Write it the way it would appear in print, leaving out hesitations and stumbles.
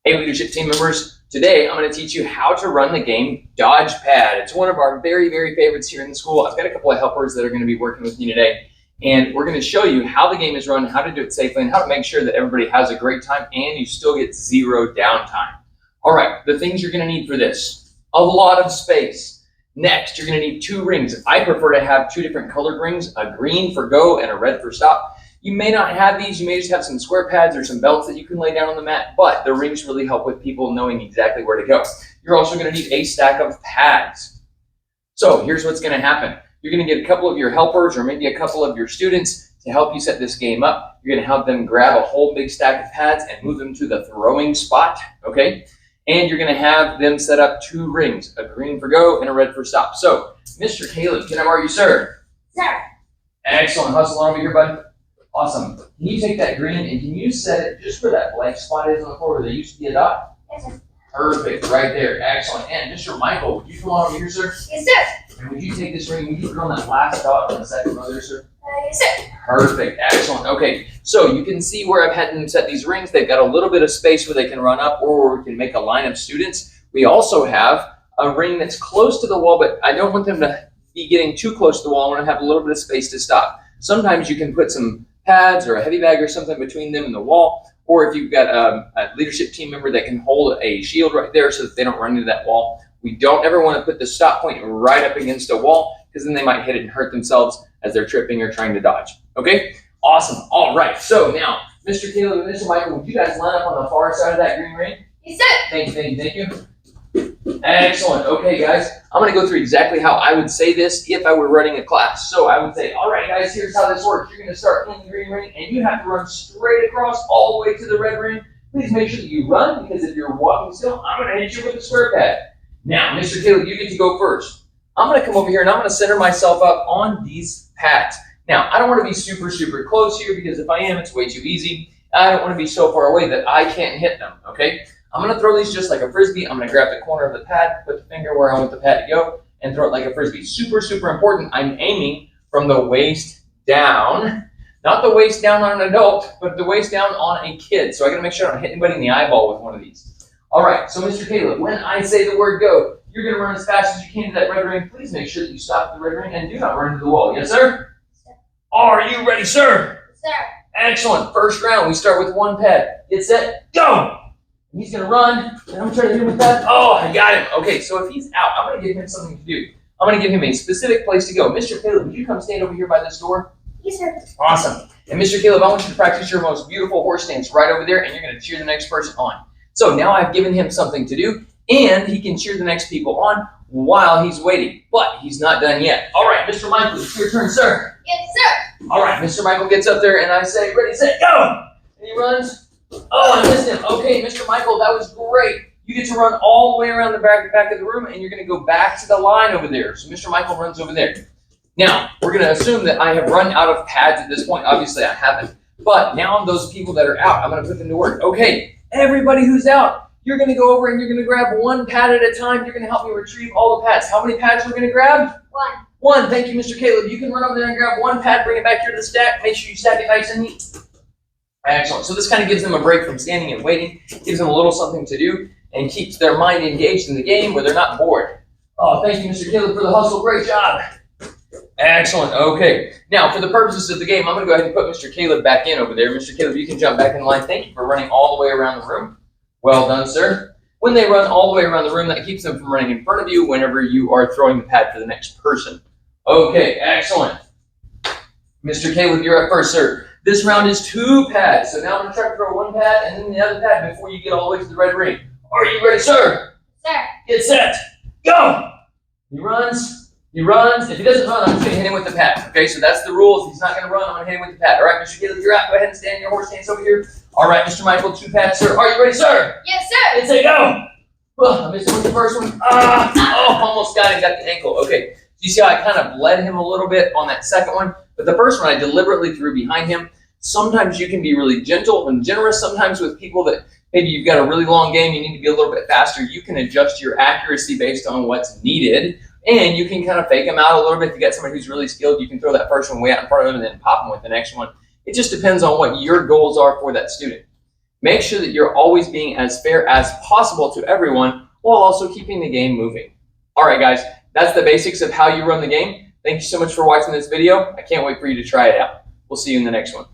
Hey, leadership team members, today I'm going to teach you how to run the game Dodge Pad. It's one of our very, very favorites here in the school. I've got a couple of helpers that are going to be working with me today, and we're going to show you how the game is run, how to do it safely, and how to make sure that everybody has a great time and you still get zero downtime. All right, the things you're going to need for this: a lot of space. Next, you're going to need 2 rings. I prefer to have 2 different colored rings, a green for go and a red for stop. You may not have these, you may just have some square pads or some belts that you can lay down on the mat, but the rings really help with people knowing exactly where to go. You're also going to need a stack of pads. So here's what's going to happen. You're going to get a couple of your helpers or maybe a couple of your students to help you set this game up. You're going to have them grab a whole big stack of pads and move them to the throwing spot, okay? And you're going to have them set up 2 rings, a green for go and a red for stop. So, Mr. Caleb, can I borrow you, sir? Sir. Excellent. Hustle on over here, bud. Awesome. Can you take that green and can you set it just where that blank spot is on the floor where there used to be a dot? Yes, sir. Perfect. Right there. Excellent. And Mr. Michael, would you come on over here, sir? Yes, sir. And would you take this ring, would you put on that last dot on the second row there, sir? Yes, sir. Perfect. Excellent. Okay. So you can see where I've had them set these rings. They've got a little bit of space where they can run up or we can make a line of students. We also have a ring that's close to the wall, but I don't want them to be getting too close to the wall. I want to have a little bit of space to stop. Sometimes you can put some pads or a heavy bag or something between them and the wall, or if you've got a leadership team member that can hold a shield right there so that they don't run into that wall. We don't ever want to put the stop point right up against a wall because then they might hit it and hurt themselves as they're tripping or trying to dodge. Okay? Awesome. All right. So now, Mr. Caleb and Mr. Michael, would you guys line up on the far side of that green ring? Yes, sir. Thank you, thank you, thank you. Excellent. Okay, guys, I'm going to go through exactly how I would say this if I were running a class. So I would say, all right, guys, here's how this works. You're going to start in the green ring, and you have to run straight across all the way to the red ring. Please make sure that you run, because if you're walking still, I'm going to hit you with a square pad. Now, Mr. Caleb, you get to go first. I'm going to come over here, and I'm going to center myself up on these pads. Now, I don't want to be super, super close here, because if I am, it's way too easy. I don't want to be so far away that I can't hit them, okay? I'm going to throw these just like a Frisbee. I'm going to grab the corner of the pad, put the finger where I want the pad to go, and throw it like a Frisbee. Super, super important. I'm aiming from the waist down, not the waist down on an adult, but the waist down on a kid. So I got to make sure I don't hit anybody in the eyeball with one of these. All right, so Mr. Caleb, when I say the word go, you're going to run as fast as you can to that red ring. Please make sure that you stop at the red ring and do not run into the wall. Yes, sir? Sir. Are you ready, sir? Sir. Excellent. First round, we start with 1 pad. Get set, go! He's going to run, and I'm trying to hit him with that. Oh, I got him. Okay, so if he's out, I'm going to give him something to do. I'm going to give him a specific place to go. Mr. Caleb, would you come stand over here by this door? Yes, sir. Awesome. And Mr. Caleb, I want you to practice your most beautiful horse stance right over there, and you're going to cheer the next person on. So now I've given him something to do, and he can cheer the next people on while he's waiting. But he's not done yet. All right, Mr. Michael, it's your turn, sir. Yes, sir. All right, Mr. Michael gets up there, and I say, ready, set, go! And he runs. Oh, I missed him. Okay, Mr. Michael, that was great. You get to run all the way around the back of the room, and you're going to go back to the line over there. So Mr. Michael runs over there. Now, we're going to assume that I have run out of pads at this point. Obviously, I haven't. But now those people that are out, I'm going to put them to work. Okay, everybody who's out, you're going to go over and you're going to grab 1 pad at a time. You're going to help me retrieve all the pads. How many pads we're going to grab? 1. 1. Thank you, Mr. Caleb. You can run over there and grab 1 pad, bring it back here to the stack. Make sure you stack it nice and neat. Excellent. So this kind of gives them a break from standing and waiting, gives them a little something to do, and keeps their mind engaged in the game where they're not bored. Oh, thank you, Mr. Caleb, for the hustle. Great job. Excellent. Okay. Now, for the purposes of the game, I'm going to go ahead and put Mr. Caleb back in over there. Mr. Caleb, you can jump back in line. Thank you for running all the way around the room. Well done, sir. When they run all the way around the room, that keeps them from running in front of you whenever you are throwing the pad for the next person. Okay, excellent. Mr. Caleb, you're up first, sir. This round is 2 pads. So now I'm going to try to throw 1 pad and then the other pad before you get all the way to the red ring. Are you ready, sir? Sir. Get set. Go! He runs. He runs. If he doesn't run, I'm just going to hit him with the pad. Okay, so that's the rule. If he's not going to run, I'm going to hit him with the pad. All right, Mr. Caleb, you're out. Go ahead and stand in your horse stance over here. All right, Mr. Michael, 2 pads, sir. Are you ready, sir? Yes, sir. Let's say go. Oh, I missed him with the first one. Almost got him. Got the ankle. Okay. So you see how I kind of led him a little bit on that second one? But the first one, I deliberately threw behind him. Sometimes you can be really gentle and generous. Sometimes with people that maybe you've got a really long game, you need to be a little bit faster. You can adjust your accuracy based on what's needed. And you can kind of fake them out a little bit. If you got somebody who's really skilled, you can throw that first one way out in front of them and then pop them with the next one. It just depends on what your goals are for that student. Make sure that you're always being as fair as possible to everyone while also keeping the game moving. All right, guys, that's the basics of how you run the game. Thank you so much for watching this video. I can't wait for you to try it out. We'll see you in the next one.